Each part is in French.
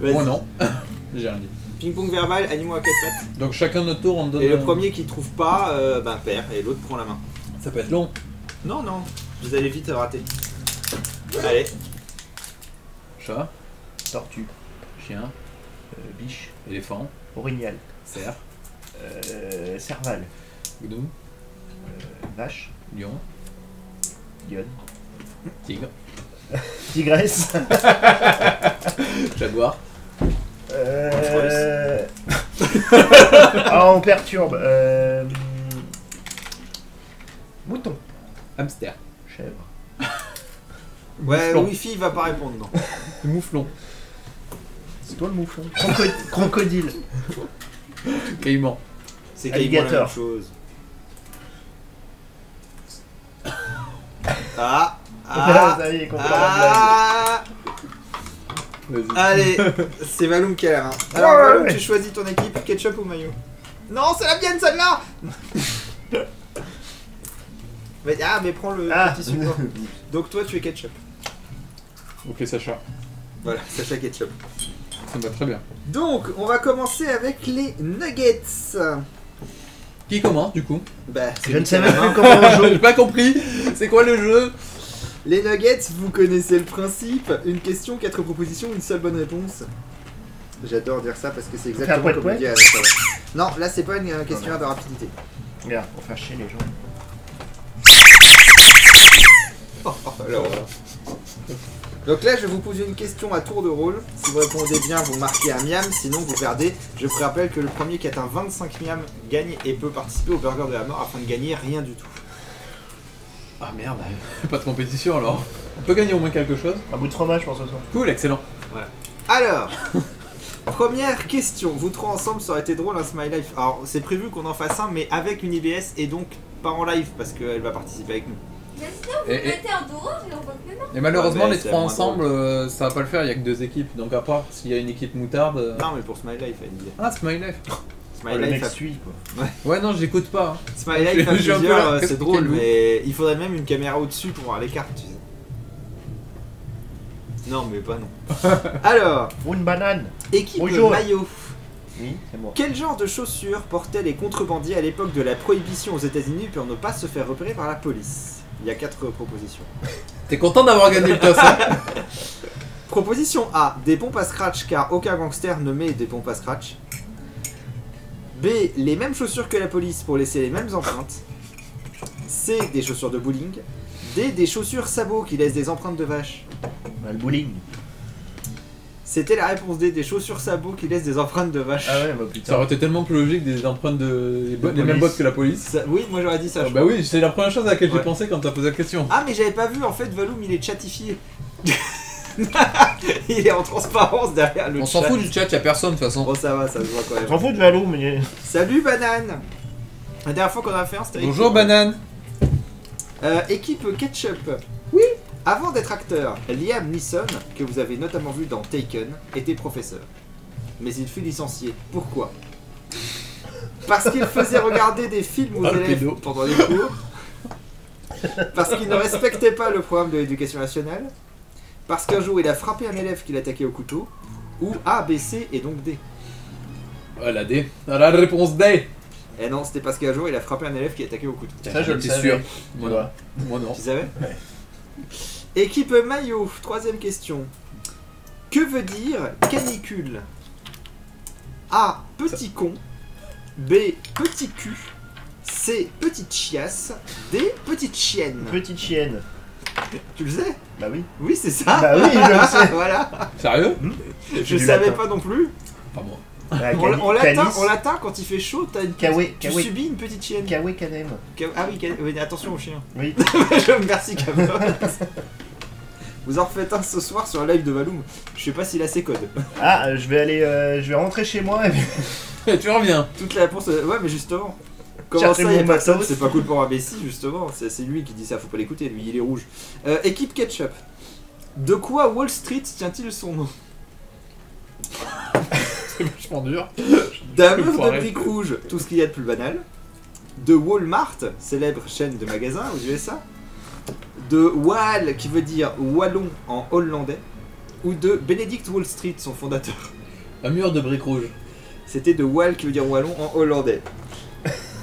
Moi non. J'ai rien dit. Ping-pong verbal, animaux à 4 pattes. Donc chacun notre tour, on donne. Et le premier qui trouve pas, ben perd, et l'autre prend la main. Ça peut être long. Non, non, vous allez vite rater. Allez. Chat, Tortue. chien, Biche. éléphant, Orignal. cerf, Serval. gnou, Vache. lion, Lionne. tigre, Tigresse. jaguar, Ah, on perturbe. Mouton. hamster, Chèvre. Ouais, Mouflon. Wi-Fi il va pas répondre, non. mouflon, C'est toi le mouflon. Crocodile. caïman, C'est quasiment la Alligator. même chose. Ah. Ça y est, comprends la vas-y. Allez, c'est Valoum qui a l'air. Alors Ouais, Valoum, ouais. tu choisis ton équipe, ketchup ou maillot? Non, c'est la mienne celle-là. mais prends le Ah. petit support. Donc toi tu es ketchup. Ok, Sacha, Voilà, Sacha ketchup. ça me va très bien. Donc on va commencer avec les nuggets. Qui commence du coup? Bah, c'est Je ne lui sais qui a même la main. plus comment on joue. J'ai pas compris. C'est quoi le jeu? Les nuggets, vous connaissez le principe. Une question, 4 propositions, une seule bonne réponse. J'adore dire ça parce que c'est exactement Faire comme on poète dit à la salle. Non, là c'est pas une question de rapidité. Regarde, pour faire chier les gens. Alors, donc là, je vais vous poser une question à tour de rôle. Si vous répondez bien, vous marquez un miam. Sinon, vous perdez. Je vous rappelle que le premier qui atteint 25 miam gagne et peut participer au burger de la mort afin de gagner rien du tout. Ah merde, pas de compétition alors. On peut gagner au moins quelque chose. Un bout de fromage pour ce soir. Cool, excellent. Alors, première question. Vous trois ensemble, ça aurait été drôle un Smile Life. Alors, c'est prévu qu'on en fasse un, mais avec une IBS et donc pas en live parce qu'elle va participer avec nous. Mais sinon, vous Et- le mettez en dehors, je n'en vois que non. Et malheureusement, Ouais, mais les c'est trois moins ensemble, ça va pas le faire, il y a que 2 équipes. Donc à part s'il y a une équipe moutarde. Non, mais pour Smile Life, elle disait. Ah, Smile Life. Smile Le Life, mec à... suit quoi. Ouais, non, j'écoute pas. hein. Smile Life à Je suis un peu plusieurs, là, c'est qu'est-ce drôle, qu'elle veut mais il faudrait même une caméra au-dessus pour voir les cartes, tu sais. Non, mais pas non. Alors, Ou une banane. équipe Bonjour. maillot. Oui, c'est moi. Quel genre de chaussures portaient les contrebandiers à l'époque de la prohibition aux États-Unis pour ne pas se faire repérer par la police? Il y a 4 propositions. T'es content d'avoir gagné le toss, hein? Proposition A, des pompes à scratch car aucun gangster ne met des pompes à scratch. B, les mêmes chaussures que la police pour laisser les mêmes empreintes. C, des chaussures de bowling. D, des chaussures sabots qui laissent des empreintes de vache. Bah, le bowling. C'était la réponse D, des chaussures sabots qui laissent des empreintes de vache. Ah ouais, bah Ça putain. aurait été tellement plus logique des empreintes de. les police. mêmes bottes que la police. Oui, moi j'aurais dit ça. je bah crois. oui, c'est la première chose à laquelle j'ai Ouais. pensé quand t'as posé la question. Ah, mais j'avais pas vu, en fait, Valoum il est chatifié. Il est en transparence derrière le On s'en chat. fout du chat, y'a personne de toute façon. Bon, ça va, ça se voit quand On même. s'en fout de Valo, mais. Salut Banane. La dernière fois qu'on a fait un, c'était avec Bonjour toi. banane. Équipe Ketchup. Oui. Avant d'être acteur, Liam Neeson, que vous avez notamment vu dans Taken, était professeur. Mais il fut licencié. Pourquoi? Parce qu'il faisait regarder des films aux Ah, le élèves pédo. pendant les cours. Parce qu'il ne respectait pas le programme de l'éducation nationale. Parce qu'un jour il a frappé un élève qu'il attaquait au couteau. Ou A, B, C et donc D. Ah la D. Ah la réponse D. Eh non, c'était parce qu'un jour il a frappé un élève qui attaquait au couteau. Ça, je le T'es savais. sûr. Tu Moi vois. non. Moi non. Tu savais? Ouais. Équipe maillot, troisième question. Que veut dire canicule? A. Petit con. B. Petit cul. C. Petite chiasse. D. Petite chienne. Petite chienne. Tu le sais? Bah oui. Oui, c'est ça. Bah oui, je le sais. Voilà. Sérieux? Je du savais latin. pas non plus. Pas moi. Ah, En latin, quand il fait chaud, t'as une Kawe, tu kawe. subis une petite chienne. Kawe Kanem. Ah oui, oui, attention au chien. Oui. Merci Cameron. Vous en refaites un ce soir sur un live de Valoum. Je sais pas s'il a ses codes. Ah, je vais aller, je vais rentrer chez moi et puis... Et tu reviens. Toutes les réponses. Ouais, mais justement. Comment Cherchez ça, il y a mon personne? matos. C'est pas cool pour un Messi, justement. C'est lui qui dit ça, faut pas l'écouter, lui, il est rouge. Équipe Ketchup. De quoi Wall Street tient-il son nom? C'est vachement dur. D'un mur de Enfoiré. briques rouges, tout ce qu'il y a de plus banal. De Walmart, célèbre chaîne de magasins aux USA. De Wal, qui veut dire wallon en hollandais. ou de Benedict Wall Street, son fondateur? Un mur de briques rouges. C'était de Wal, qui veut dire wallon en hollandais.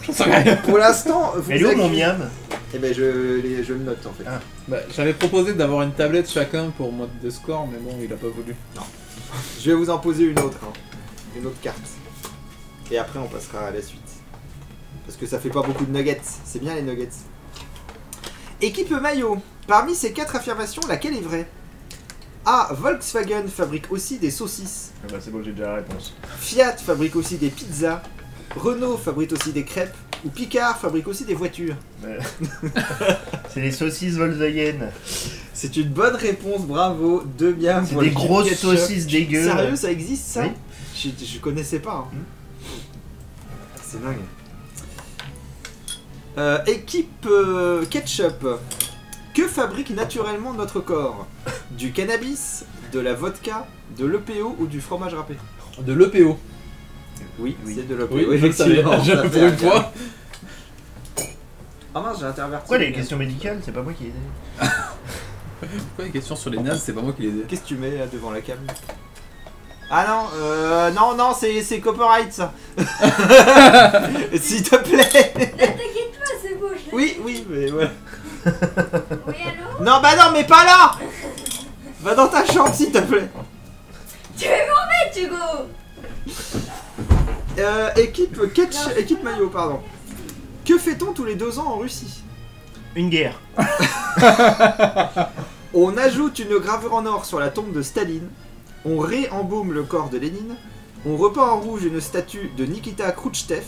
J'en sais rien. Pour l'instant, vous Mais où mon accusez- miam? Eh ben je le note en fait. Ah. Bah, j'avais proposé d'avoir une tablette chacun pour mode de score, mais bon, il a pas voulu. Je vais vous en poser une autre, hein. Une autre carte. Et après on passera à la suite. Parce que ça fait pas beaucoup de nuggets, c'est bien les nuggets. Équipe maillot. Parmi ces 4 affirmations, laquelle est vraie? A. Volkswagen fabrique aussi des saucisses. Ah bah c'est bon, j'ai déjà la réponse. Fiat fabrique aussi des pizzas. Renault fabrique aussi des crêpes. Ou Picard fabrique aussi des voitures. C'est les saucisses Volkswagen. C'est une bonne réponse, bravo. 2 biens C'est pour des l'équipe grosses ketchup. saucisses dégueu. Sérieux, ça existe ça? Oui. Je connaissais pas. Hein. C'est dingue. Équipe ketchup. Que fabrique naturellement notre corps? Du cannabis, de la vodka, de l'EPO ou du fromage râpé? De l'EPO. Oui, Oui. c'est de l'EPO. Oui, je le savais. effectivement, ça Pour fait un une fois. gars. Ah mince, j'ai interverti. Pourquoi les questions médicales? C'est pas moi qui les ai. Pourquoi les questions sur les nazes, c'est pas moi qui les ai. Qu'est-ce que tu mets là devant la cam? Ah non, non, c'est copyright ça. S'il te plaît. Ne t'inquiète pas, c'est beau, je l'ai. Oui, mais ouais. Oui, allô? Non, bah non, mais pas là. Va dans ta chambre s'il te plaît. Tu veux m'en mettre, Hugo? Équipe maillot, pardon. Que fait-on tous les 2 ans en Russie? Une guerre. On ajoute une gravure en or sur la tombe de Staline. On réembaume le corps de Lénine. On repeint en rouge une statue de Nikita Khrouchtchev.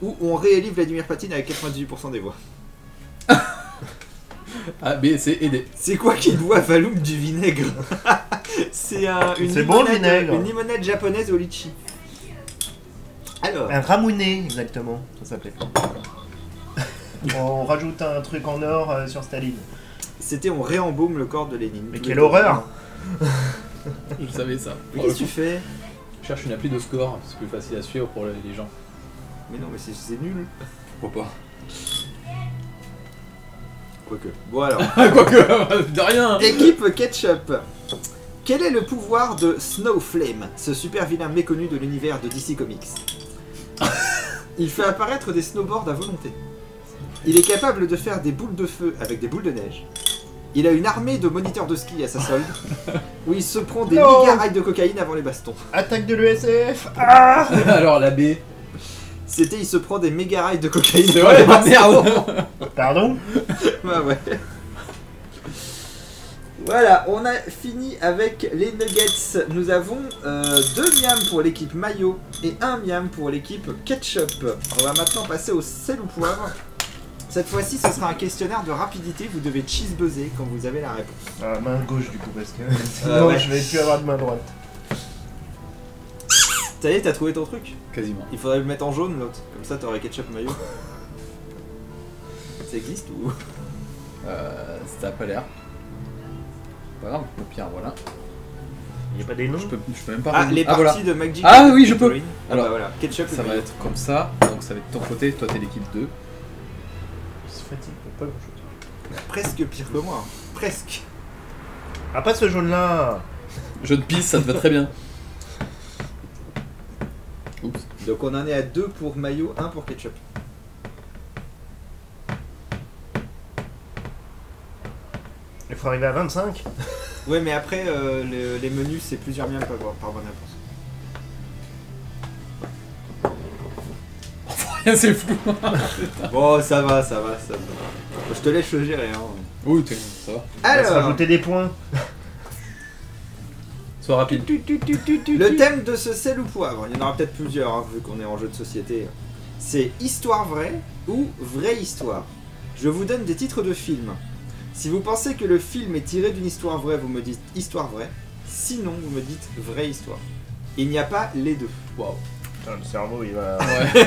Ou on réélit Vladimir Poutine avec 98% des voix. A, B, C et D. C'est quoi qu'il boit Valoum du vinaigre? C'est une C'est bon, le limonade- vinaigre. Une limonade japonaise au litchi. Alors, Un ramounet, exactement, ça s'appelait. On rajoute un truc en or sur Staline. c'était on réembaume le corps de Lénine. Mais Tous quelle les 2 horreur. ans. Je savais ça. Mais qu'est-ce que tu fais? Je cherche une appli de score, c'est plus facile à suivre pour les gens. Mais non, mais c'est nul. Pourquoi Quoique. Bon alors. pas Quoique, de rien. Équipe ketchup. Quel est le pouvoir de Snowflame, ce super vilain méconnu de l'univers de DC Comics? Il fait apparaître des snowboards à volonté. Il est capable de faire des boules de feu avec des boules de neige. Il a une armée de moniteurs de ski à sa solde, où il se prend des Non. méga rails de cocaïne avant les bastons. Attaque de l'ESF. Ah. Alors la B. C'était il se prend des méga rails de cocaïne C'est avant vrai, les ah, bastons. merde. Pardon. Ouais, ouais. Voilà, on a fini avec les nuggets. Nous avons 2 miams pour l'équipe maillot et 1 miam pour l'équipe ketchup. On va maintenant passer au sel ou poivre. Cette fois-ci, ce sera un questionnaire de rapidité. Vous devez cheese buzzer quand vous avez la réponse. Ah, main gauche du coup parce que sinon ouais. je vais plus avoir de main droite. Ça y est, t'as trouvé ton truc? Quasiment. Il faudrait le mettre en jaune l'autre. Comme ça, t'aurais ketchup maillot. Ça existe ou? Ça a pas l'air. Pas grave, au pire, voilà. Il n'y a pas des noms. Je peux même pas. Ah, résoudre. les Ah, voilà. parties de McGee. Ah oui, je peux. Alors, Alors, voilà, ketchup et Ça va maillot. être comme ça, donc ça va être de ton côté, toi t'es l'équipe 2. Se fatigue pour pas grand chose. Presque pire que moi. Hein. Presque. Ah, pas ce jaune là. Jeu de piste, ça te va très bien. Oups. Donc on en est à 2 pour maillot, 1 pour ketchup. Il faut arriver à 25. Ouais, mais après, les menus, c'est plusieurs miams par bonne réponse. Rien, c'est fou. Bon, ça va. Je te laisse le gérer. Hein. Oui, ça va. On va se Alors, rajouter des points. Sois rapide. le thème de ce sel ou poivre, il y en aura peut-être plusieurs, hein, vu qu'on est en jeu de société. C'est histoire vraie ou vraie histoire. Je vous donne des titres de films. Si vous pensez que le film est tiré d'une histoire vraie, vous me dites histoire vraie. Sinon, vous me dites vraie histoire. Il n'y a pas les deux. Waouh. Putain, le cerveau il va. Ouais.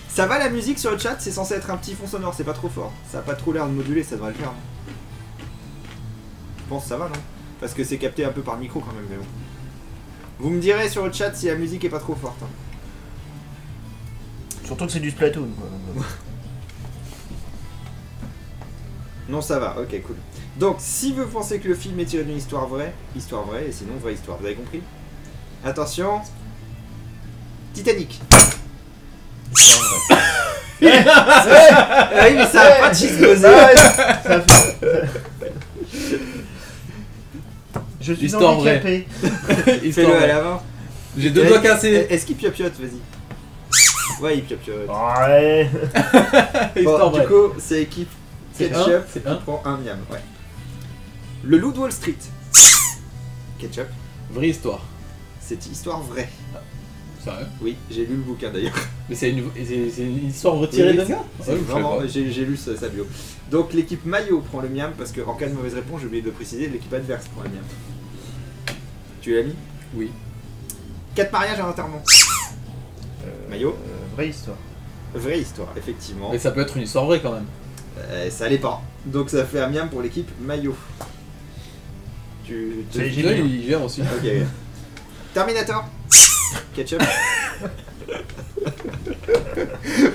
Ça va la musique sur le chat? C'est censé être un petit fond sonore, c'est pas trop fort. Ça a pas trop l'air de moduler, ça devrait le faire. Non? Je pense que ça va, non? Parce que c'est capté un peu par micro quand même, mais bon. Vous me direz sur le chat si la musique est pas trop forte. Hein. Surtout que c'est du Splatoon. Quoi. Non, ça va, ok, cool. Donc, si vous pensez que le film est tiré d'une histoire vraie, et sinon vraie histoire. Vous avez compris? Attention. Titanic. Oui, mais ça a pas explosé. Je suis Histoire handicapé. Fais-le à la main. J'ai 2 doigts cassés. Est-ce qu'il piote? Vas-y. Ouais, il piote. Ouais. Histoire Bon, du vraie. coup, c'est équipe C'est Ketchup un, c'est qui un. prend un miam. Ouais. Le loup de Wall Street. Ketchup. Vraie histoire. C'est histoire vraie. Sérieux? Oui, j'ai lu le bouquin d'ailleurs. Mais c'est une histoire retirée d'un gars? C'est Ah oui, je savais vraiment, pas. j'ai lu sa bio. Donc l'équipe maillot prend le miam parce qu'en cas de mauvaise réponse, j'ai oublié de le préciser, l'équipe adverse prend le miam. Tu l'as mis? Oui. 4 mariages à l'enterrement. Maillot. Vraie histoire. Vraie histoire, effectivement. Mais ça peut être une histoire vraie quand même. Ça l'est pas. Donc ça fait un miam pour l'équipe maillot. C'est Là, il gère aussi. Ok. Terminator. Ketchup.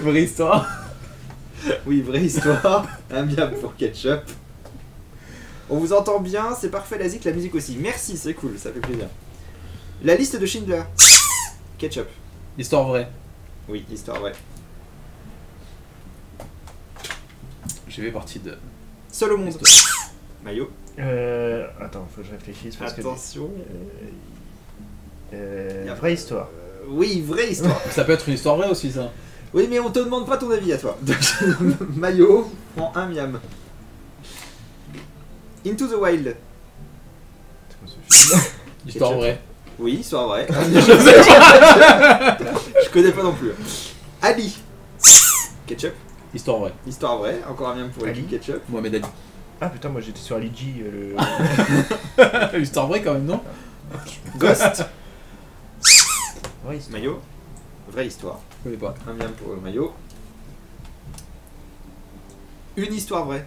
Vraie histoire. Oui, vraie histoire. Un miam pour Ketchup. On vous entend bien, c'est parfait la zik, la musique aussi. Merci, c'est cool, ça fait plaisir. La liste de Schindler. Ketchup. Histoire vraie. Oui, histoire, ouais. J'ai fait partie de. Seul au monde. Maillot. Attends, faut que je réfléchisse parce Attention. que. Vraie histoire. Oui, vraie histoire. Ça peut être une histoire vraie aussi, ça. Oui, mais on te demande pas ton avis à toi. Donc, Maillot prend un miam. Into the Wild. C'est quoi ce film? Histoire Ketchup. vraie. Oui, histoire vraie. Je connais pas non plus. Ali. Ketchup. Histoire vraie. Histoire vraie. Encore un miam pour Ali. Ali. Ketchup. Mohamed Ali. Ah putain, moi j'étais sur Ali G. Histoire vraie quand même, non? Ghost. Vraie histoire. Maillot. Vraie histoire. Je connais pas. Un miam pour le maillot. Une histoire vraie.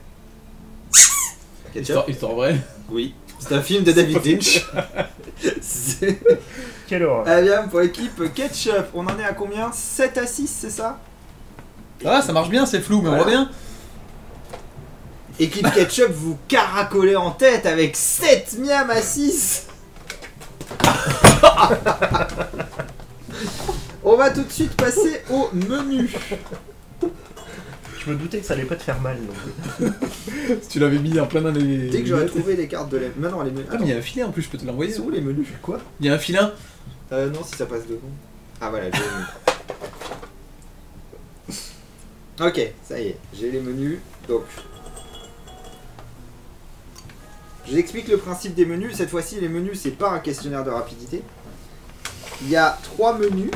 Ketchup. Histoire vraie. Oui. C'est un film de David Lynch. C'est Quelle horreur. un miam pour l'équipe Ketchup. On en est à combien? 7 à 6, c'est ça? Ah, ça marche bien, c'est flou, mais on Voilà. voit bien. Équipe Ketchup, vous caracolez en tête avec 7 miam à 6. On va tout de suite passer au menu. Je me doutais que ça allait pas te faire mal. Donc. Si tu l'avais mis en plein dans les. Dès que j'aurais trouvé les cartes de la... Maintenant les menus. Ah, mais il y a un filet en plus, je peux te l'envoyer. C'est où les menus? Quoi? Il y a un filin. Non, si ça passe devant. Ah voilà, j'ai les menus. Ok, ça y est, j'ai les menus. Donc, j'explique le principe des menus. Cette fois-ci, les menus, c'est pas un questionnaire de rapidité. Il y a 3 menus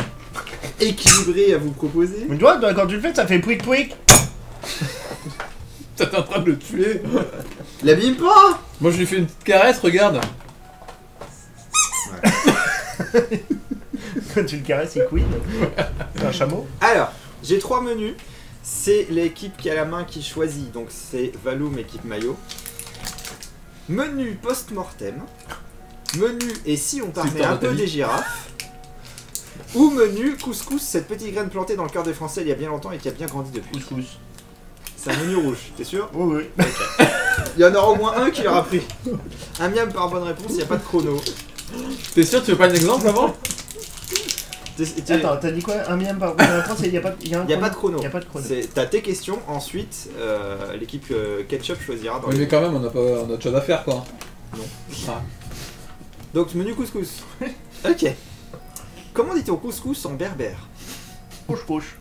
équilibrés à vous proposer. Mais toi, quand tu le fais, ça fait pouic pouic. T'es en train de le tuer. L'abîme pas. Moi, je lui fais une petite caresse, regarde. Quand tu le caresses, il couine. C'est un chameau. Alors, j'ai 3 menus. C'est l'équipe qui a la main qui choisit. Donc, c'est Valoum, équipe maillot. Menu post-mortem. Menu et si on parlait Histoire un de ta peu vie. des girafes. Ou menu couscous, cette petite graine plantée dans le cœur des Français il y a bien longtemps et qui a bien grandi depuis. Couscous. C'est un menu rouge, t'es sûr? Oui, oui. Il y en aura au moins un qui l'aura pris. Un miam par bonne réponse, il n'y a pas de chrono. T'es sûr, tu veux pas un exemple avant? Attends, t'as dit quoi? Un miam par réponse, il y a pas de Il n'y a pas de chrono. Il y a pas de chrono. T'as tes questions, ensuite l'équipe Ketchup choisira dans Oui, les... mais quand même, on a autre chose à faire, quoi. Non. Ah. Donc menu couscous. Ok. Comment dit-on couscous en berbère? Couche couche.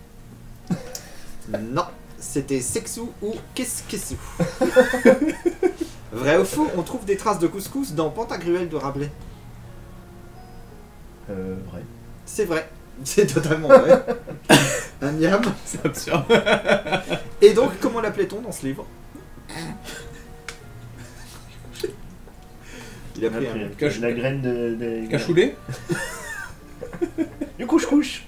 Non, c'était sexou ou qu'est-ce. Vrai ou faux, on trouve des traces de couscous dans Pantagruel de Rabelais. Vrai. C'est vrai. C'est totalement vrai. Un miam. C'est absurde. Et donc, comment l'appelait-on dans ce livre? Il a pris un... Cache- La graine de... Cachoulé? Du couche couche.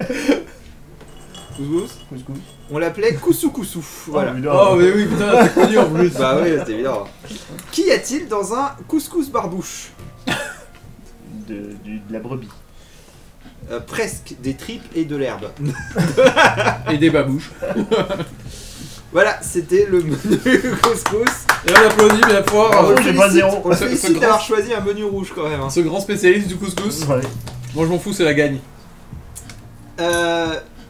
Couscous. Couscous. On l'appelait Koussou Koussou. Voilà. Oh, mais oui, putain, c'est connu en plus. Bah oui, c'est évident. Qu'y a-t-il dans un couscous barbouche? De la brebis. Presque des tripes et de l'herbe. Et des babouches. Voilà, c'était le menu couscous. Et on applaudit bien fort. Bravo, le j'ai pas félicite- zéro. On le Ce félicite grand- d'avoir choisi un menu rouge quand même. Hein. Ce grand spécialiste du couscous. Ouais. Moi je m'en fous, c'est la gagne.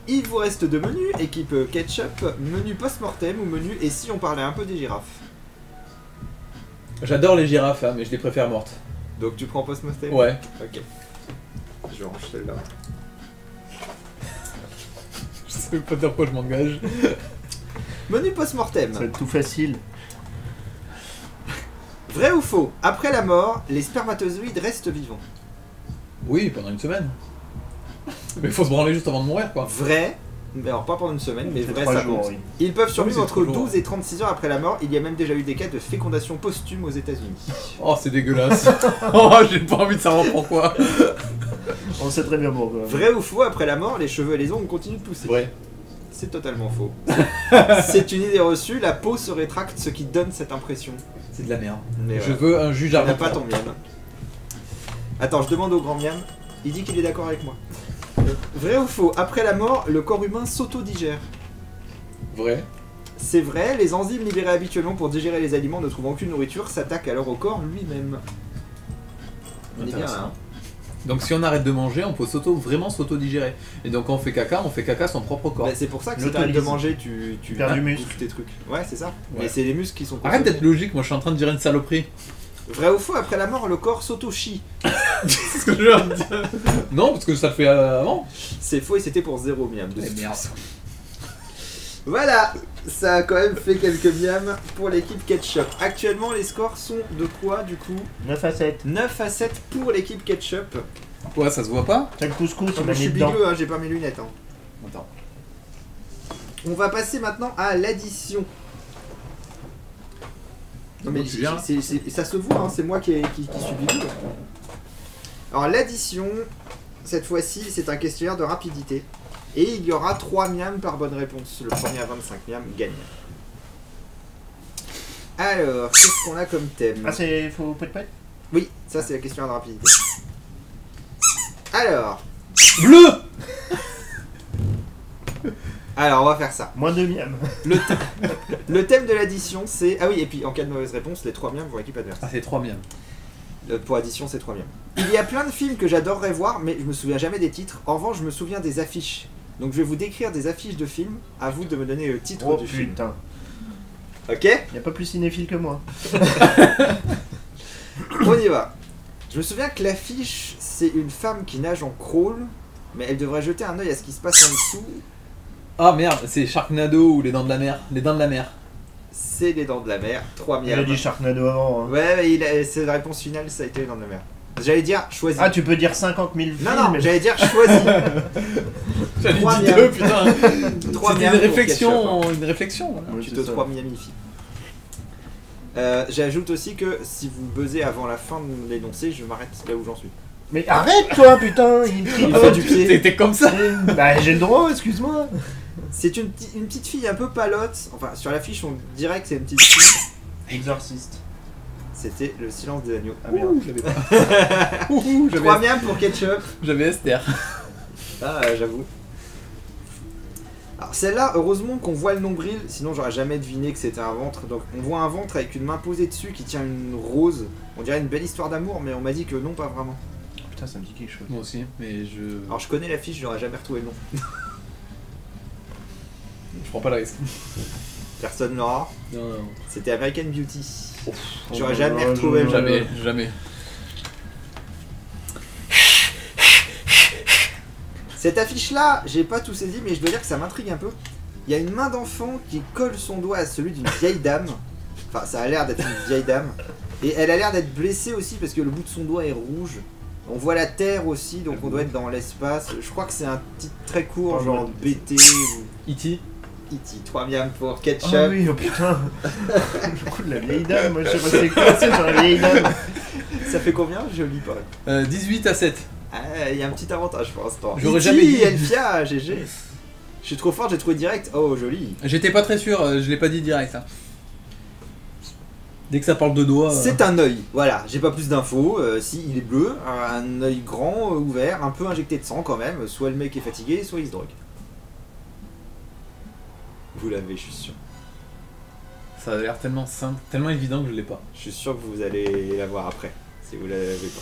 Il vous reste 2 menus, équipe ketchup, menu post-mortem ou menu et si on parlait un peu des girafes. J'adore les girafes, hein, mais je les préfère mortes. Donc tu prends post-mortem. Ouais. Ok. Je range celle-là. Je sais pas dire pourquoi je m'engage. Menu post-mortem. Ça va être tout facile. Vrai ou faux? Après la mort, les spermatozoïdes restent vivants. Oui, pendant une semaine. Mais faut se branler juste avant de mourir, quoi. Vrai, mais alors pas pendant une semaine, mais C'est vrai 3 ça jours, compte. oui. Ils peuvent Oui, survivre c'est entre 3 jours, 12 et 36 heures après la mort. Il y a même déjà eu des cas de fécondation posthume aux États-Unis. Oh, c'est dégueulasse. Oh, j'ai pas envie de savoir pourquoi. On sait très bien pourquoi. Vrai ou faux, après la mort, les cheveux et les ongles continuent de pousser. Vrai. C'est totalement faux. C'est une idée reçue, la peau se rétracte, ce qui donne cette impression. C'est de la merde. Mais Je voilà. veux un juge Tu n'as arbitre. pas ton miam. Attends, je demande au grand miam. Il dit qu'il est d'accord avec moi. Vrai ou faux, après la mort, le corps humain s'auto-digère. Vrai. C'est vrai, les enzymes libérées habituellement pour digérer les aliments ne trouvant aucune nourriture s'attaquent alors au corps lui-même. On est bien là. Intéressant. Hein. Donc si on arrête de manger, on peut vraiment s'auto-digérer. Et donc quand on fait caca son propre corps. Bah, c'est pour ça que si L'autolyse. t'arrêtes de manger, tu perds du bouffes muscle. tes trucs. Ouais, c'est ça. Ouais. Mais c'est les muscles qui sont Arrête consommés. d'être logique, moi je suis en train de dire une saloperie. Vrai ou faux, après la mort, le corps s'auto-chie. C'est ce que je viens de dire. Non, parce que ça le fait avant. C'est faux et c'était pour 0 miam. de Eh toute merde. façon. Voilà, ça a quand même fait quelques miams pour l'équipe Ketchup. Actuellement, les scores sont de quoi du coup? 9 à 7. 9 à 7 pour l'équipe Ketchup. Ouais, ça se voit pas. T'as le couscous, il Moi, m'a je mis suis dedans. bigleux, hein, j'ai pas mes lunettes. Hein. Attends. On va passer maintenant à l'addition. Non mais Tu viens, là ça se voit, hein, c'est moi qui suis bigleux. Alors l'addition, cette fois-ci, c'est un questionnaire de rapidité. Et il y aura 3 miams par bonne réponse. Le premier à 25 miams gagne. Alors, qu'est-ce qu'on a comme thème? Ah, c'est. Faut pet. Oui, ça c'est la questionnaire de rapidité. Alors, Bleu. on va faire ça. Moins 2 miams. Le thème de l'addition, c'est... Ah oui, et puis en cas de mauvaise réponse, les 3 miams vont à l'équipe adverse. Ah, c'est 3 miams. Pour addition, c'est 3 miams. Il y a plein de films que j'adorerais voir, mais je me souviens jamais des titres. En revanche, je me souviens des affiches. Donc je vais vous décrire des affiches de films. À vous de me donner le titre Oh du film. putain. Ok? Y a pas plus cinéphile que moi. On y va. Je me souviens que l'affiche, c'est une femme qui nage en crawl, mais elle devrait jeter un œil à ce qui se passe en dessous. Ah merde, c'est Sharknado ou les dents de la mer. Les dents de la mer. C'est les dents de la mer. 3 Il a miams. dit Sharknado avant. Hein. Ouais, mais c'est la réponse finale, ça a été les dents de la mer. J'allais dire choisis. Ah, tu peux dire 50 000 films. Non, j'allais dire choisis. J'allais Trois dire miams. 2, putain. 3 C'était miams une pour réflexion, une réflexion. Voilà. Ouais, Tu c'est te ça. 3 miamifie. J'ajoute aussi que si vous buzzez avant la fin de l'énoncé, je m'arrête là où j'en suis. Mais arrête toi, putain. Il Il fait du pied. T'es comme ça. Bah, j'ai le droit, excuse-moi. C'est une petite fille un peu palote. Enfin, sur l'affiche, on dirait que c'est une petite fille. Exorciste. C'était le silence des agneaux. Ah merde. Ouh, j'avais pas. Ouh, 3 miams pour ketchup. j'avais Esther. Ah, j'avoue. Alors celle-là, heureusement qu'on voit le nombril, sinon j'aurais jamais deviné que c'était un ventre. Donc on voit un ventre avec une main posée dessus qui tient une rose. On dirait une belle histoire d'amour, mais on m'a dit que non, pas vraiment. Putain, ça me dit quelque chose. Moi aussi, mais je. Alors je connais l'affiche, j'aurais jamais retrouvé le nom. Je prends pas le risque. Personne l'aura. Non, non. C'était American Beauty. J'aurais Oh, jamais non, retrouvé le nom. Jamais, jamais. Cette affiche-là, j'ai pas tout saisi, mais je dois dire que ça m'intrigue un peu. Il y a une main d'enfant qui colle son doigt à celui d'une vieille dame. Enfin, ça a l'air d'être une vieille dame. Et elle a l'air d'être blessée aussi parce que le bout de son doigt est rouge. On voit la terre aussi, donc on doit être dans l'espace. Je crois que c'est un titre très court, Oh, genre ouais. BT ou E.T. E.T. 3 miams pour ketchup. Ah oui, oh putain. Le coup de la vieille dame, moi je sais pas c'est quoi, c'est sur la vieille dame. Ça fait combien? Je lis pas. 18 à 7. Ah, il y a un petit avantage pour l'instant. J'aurais E.T., jamais dit. Elfia, GG. Je suis trop fort, j'ai trouvé direct. Oh, joli. J'étais pas très sûr, je l'ai pas dit direct. Hein. Dès que ça parle de doigts. C'est un œil, voilà, j'ai pas plus d'infos. Si, il est bleu, un œil grand, ouvert, un peu injecté de sang quand même. Soit le mec est fatigué, soit il se drogue. Vous l'avez, je suis sûr. Ça a l'air tellement simple, tellement évident que je l'ai pas. Je suis sûr que vous allez la voir après, si vous l'avez pas.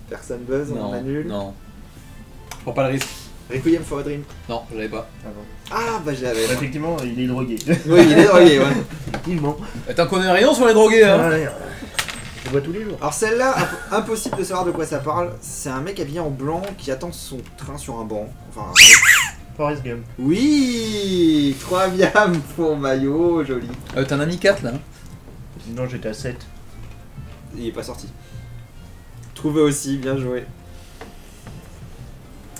Personne buzz, on annule. Non. Je prends pas le risque. Requiem for a Dream. Non, je l'avais pas. Ah bon. Ah bah je l'avais. Effectivement, il est drogué. Oui, il est drogué, ouais. Effectivement. T'en connais rien sur les drogués, hein? Ouais, je le vois tous les jours. Alors celle-là, impossible de savoir de quoi ça parle. C'est un mec habillé en blanc qui attend son train sur un banc. Enfin, Forrest Gump. oui, 3 biams pour Mayo, joli. T'en as mis 4 là. Hein. Non, j'étais à 7. Il est pas sorti. Trouvé aussi, bien joué.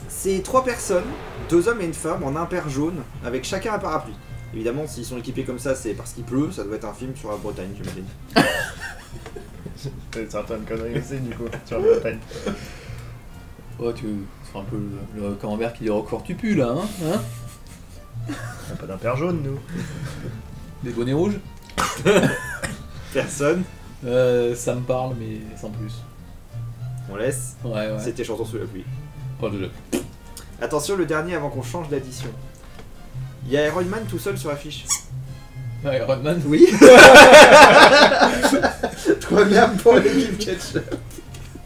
C'est 3 personnes, 2 hommes et une femme en un paire jaune, avec chacun un parapluie. Évidemment, s'ils sont équipés comme ça, c'est parce qu'il pleut, ça doit être un film sur la Bretagne, j'imagine. C'est certaines conneries aussi, du coup, sur la Bretagne. Oh, tu seras un peu le camembert qui dit recours tu pues là, hein? On n'a pas d'un père jaune, nous. Des bonnets rouges? Personne. Ça me parle, mais sans plus. On laisse. Ouais. C'était chanson sous la pluie. Oh, déjà. Attention, le dernier avant qu'on change d'addition. Il y a Iron Man tout seul sur l'affiche. Iron Man? Oui. 3 biams pour l'équipe ketchup.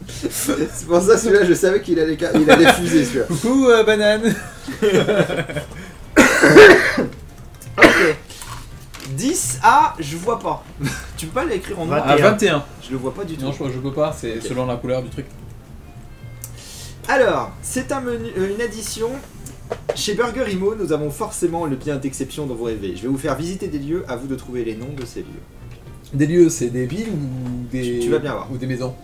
C'est pour ça celui-là, je savais qu'il allait fuser celui-là. Coucou, banane. Ok. 10 à, je vois pas. Tu peux pas l'écrire en noir? À 21. Je le vois pas du tout. Non, je peux pas, c'est Ok. selon la couleur du truc. Alors, c'est un menu, une addition. Chez Burger Imo, nous avons forcément le bien d'exception dont vous rêvez. Je vais vous faire visiter des lieux, à vous de trouver les noms de ces lieux. Des lieux, c'est des villes ou des. Tu vas bien voir. Ou des maisons.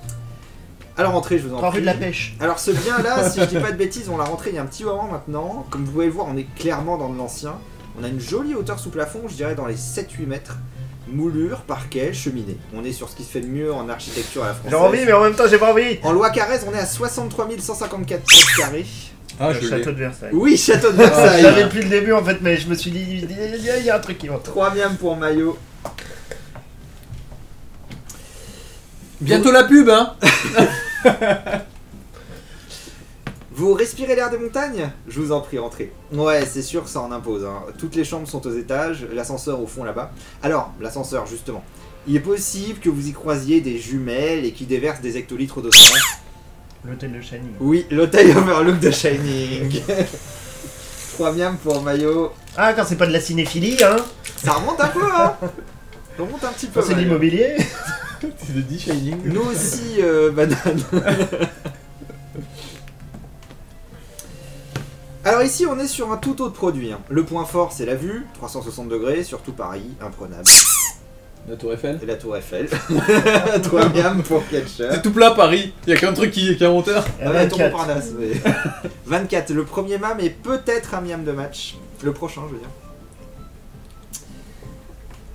Alors entrez, je vous en Rue prie. de la pêche. Alors ce bien là, si je dis pas de bêtises, on l'a rentré il y a un petit moment maintenant. Comme vous pouvez le voir, on est clairement dans de l'ancien. On a une jolie hauteur sous plafond, je dirais dans les 7-8 mètres. Moulure, parquet, cheminée. On est sur ce qui se fait de mieux en architecture à la J'ai française. envie, mais en même temps, j'ai pas envie. En loi Carrez, on est à 63 154 mètres carrés. Ah, Le je château l'ai. de Versailles. Oui, château de Je Versailles. l'avais depuis le début en fait, mais je me suis dit, il y a un truc qui va. 3 biams pour Mayo. Bientôt la pub, hein? Vous respirez l'air des montagnes? Je vous en prie, entrez. Ouais, c'est sûr, ça en impose. Hein. Toutes les chambres sont aux étages, l'ascenseur au fond là-bas. Alors, l'ascenseur, justement. Il est possible que vous y croisiez des jumelles et qui déversent des hectolitres d'eau. L'hôtel de Shining. Oui, l'hôtel Overlook de Shining. 3 biams pour Mayo. Ah, quand c'est pas de la cinéphilie, hein. Ça remonte un peu, hein. Ça remonte un petit peu. Quand c'est de Mayo. l'immobilier. Tu le dis, Shining. Nous aussi, banane. Alors ici, on est sur un tout autre produit. Hein. Le point fort, c'est la vue, 360 degrés, surtout Paris, imprenable. La Tour Eiffel. Et la Tour Eiffel. 3 biams pour ketchup. C'est tout plat, Paris. Il y a qu'un truc qui est en hauteur. Ah ouais, la Tour 24. Montparnasse, mais... 24, le premier mam est peut-être un miam de match. Le prochain, je veux dire.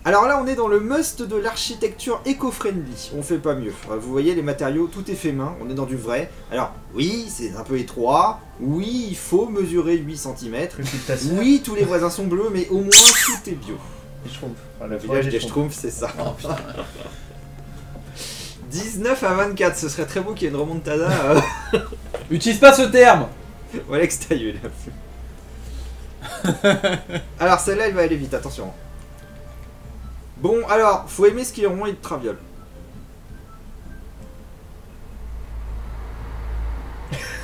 Alors là, on est dans le must de l'architecture éco-friendly. On fait pas mieux. Vous voyez, les matériaux, tout est fait main. On est dans du vrai. Alors, oui, c'est un peu étroit. Oui, il faut mesurer 8 cm. Le cul de ta sœur. Oui, tous les voisins sont bleus, mais au moins tout est bio. Et Schtroumpf. Enfin, Le village des Schtroumpfs, c'est ça. Oh putain. 19 à 24, ce serait très beau qu'il y ait une remontada. Utilise pas ce terme. Alex Tailleux, Alors celle-là, elle va aller vite, attention. Bon, alors, faut aimer ce qui est rond et de traviole.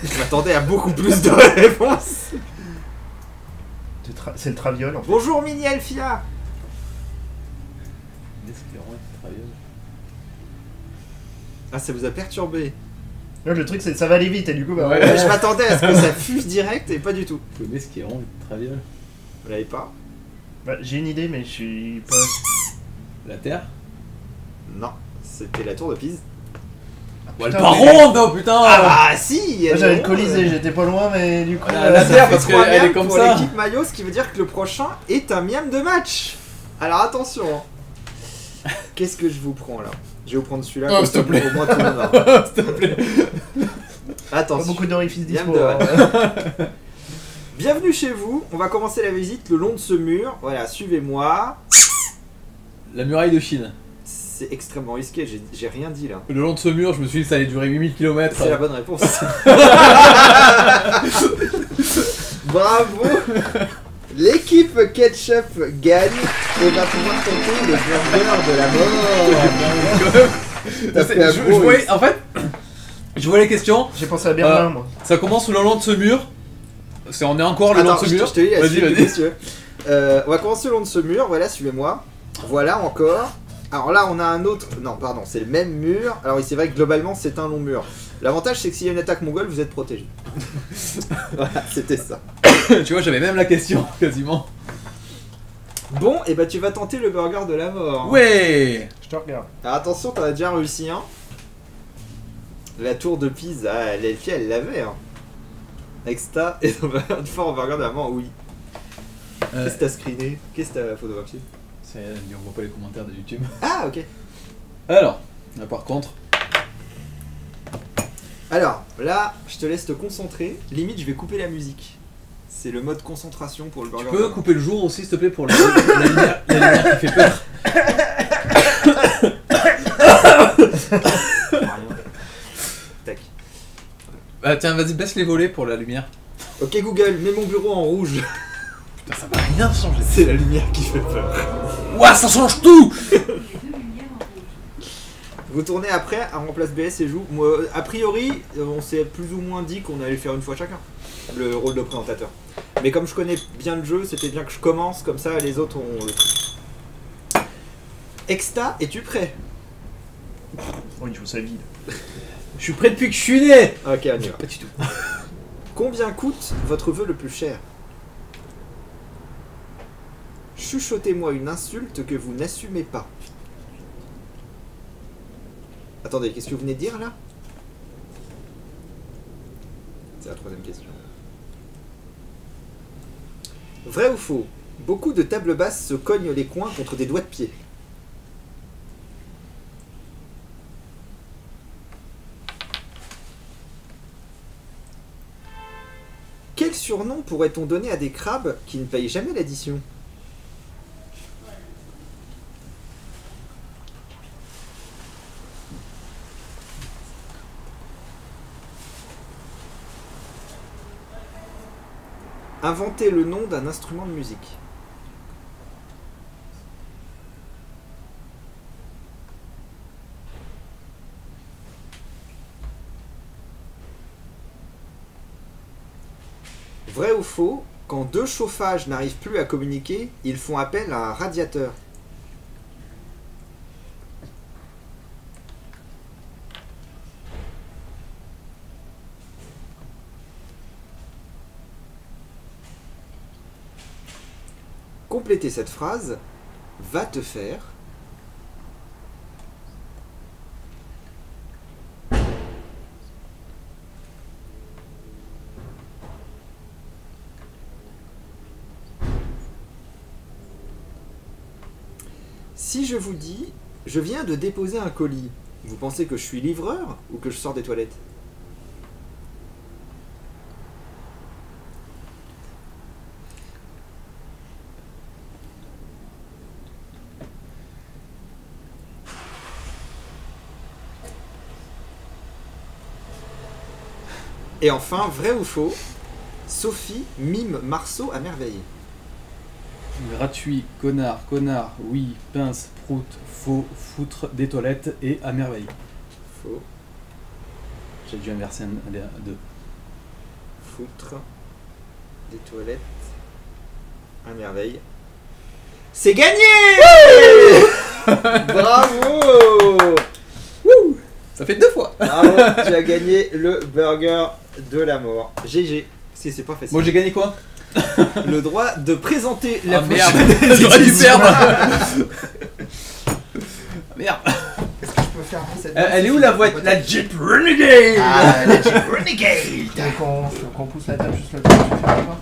Je m'attendais à beaucoup plus de réponses. C'est le traviole en fait. Bonjour Mini Elfia. Ah, ça vous a perturbé. Non, le truc c'est que ça va aller vite et du coup bah, Ouais. Je m'attendais à ce que ça fuse direct et pas du tout. Faut aimer ce qui est rond, traviole. Vous l'avez pas? bah, j'ai une idée mais je suis pas... La Terre. Non, c'était la tour de Pise. Ouais, elle putain, pas mais- ronde, oh putain. Ah bah si Moi, elle j'avais est le Colisée, j'étais pas loin mais du coup... Voilà, la Ça Terre, fait parce 3 qu'elle est miams comme pour ça. l'équipe maillot, ce qui veut dire que le prochain est un miam de match. Alors attention. Qu'est-ce que je vous prends là? Je vais vous prendre celui-là. Oh, comme s'il te ça, plaît. au moins, tout le monde va. S'il te plaît. Pas Attention. beaucoup d'orifices Miam dispo. de hein. Bienvenue chez vous. On va commencer la visite le long de ce mur. Voilà, suivez-moi. La muraille de Chine. C'est extrêmement risqué. J'ai rien dit là. Le long de ce mur, je me suis dit que ça allait durer 8000 km. C'est la bonne réponse. Bravo. L'équipe ketchup gagne et va pouvoir tenter le burger de la mort. T'as fait un Je gros voyais, X. en fait, je vois les questions. J'ai pensé à Berlin, moi. Ça commence le long de ce mur. On est encore le long Attends, de ce mur. je te lis la Vas-y, suite, vas-y. monsieur. On va commencer le long de ce mur, voilà, suivez-moi. Voilà encore. Alors là, on a un autre... Non, pardon, c'est le même mur. Alors c'est vrai que globalement, c'est un long mur. L'avantage, c'est que s'il y a une attaque mongole, vous êtes protégé. Voilà, c'était ça. Tu vois, j'avais même la question, quasiment. Bon, et bah tu vas tenter le burger de la mort. Ouais. Je te regarde. Alors attention, t'en as déjà réussi un. La tour de Pise, ah, l'elfie, elle l'avait. Hein. Exta et une fois en burger de la mort, oui. Qu'est-ce que t'as screené? Qu'est-ce que t'as photographié? On voit pas les commentaires de YouTube. Ah, ok. Alors, là, par contre, Alors, là, je te laisse te concentrer. Limite, je vais couper la musique. C'est le mode concentration pour le burger. tu de peux la mort. couper le jour aussi, s'il te plaît, pour la lumière qui fait peur. Rien. Tac. Ah, tiens, vas-y, baisse les volets pour la lumière. Ok, Google, mets mon bureau en rouge. Putain, ça va rien changer. C'est la lumière qui fait peur. Ouah, ça change tout. Vous tournez après, on remplace BS et joue. Moi, a priori, on s'est plus ou moins dit qu'on allait le faire une fois chacun, le rôle de présentateur. Mais comme je connais bien le jeu, c'était bien que je commence, comme ça les autres ont le truc. Exta, es-tu prêt? Oh, il faut sa vie. Je suis prêt depuis que je suis né. Ok, on y va. Pas du tout. Combien coûte votre vœu le plus cher? Chuchotez-moi une insulte que vous n'assumez pas. Attendez, qu'est-ce que vous venez de dire là? C'est la troisième question. Vrai ou faux? Beaucoup de tables basses se cognent les coins contre des doigts de pied. Quel surnom pourrait-on donner à des crabes qui ne payent jamais l'addition? Inventez le nom d'un instrument de musique. Vrai ou faux, quand deux chauffages n'arrivent plus à communiquer, ils font appel à un radiateur. Complétez cette phrase. Va te faire. Si je vous dis, je viens de déposer un colis, vous pensez que je suis livreur ou que je sors des toilettes? Et enfin, vrai ou faux, Sophie mime Marceau à merveille. Gratuit, connard, oui, pince, prout, faux, foutre, des toilettes et à merveille. Faux, J'ai dû inverser un deux. foutre, des toilettes, à merveille. C'est gagné! Bravo! Ça fait 2 fois. Bravo, tu as gagné le burger de la mort. GG. Parce que c'est pas facile. Moi j'ai gagné quoi? Le droit de présenter la Ah merde, prochaine j'aurais dû édition. perdre. Merde. Est-ce que je peux fermer cette Elle est où la voiture? La Jeep Renegade. Ah, la Jeep Renegade. Tu veux qu'on pousse la table juste là-dessus, tu fais la porte?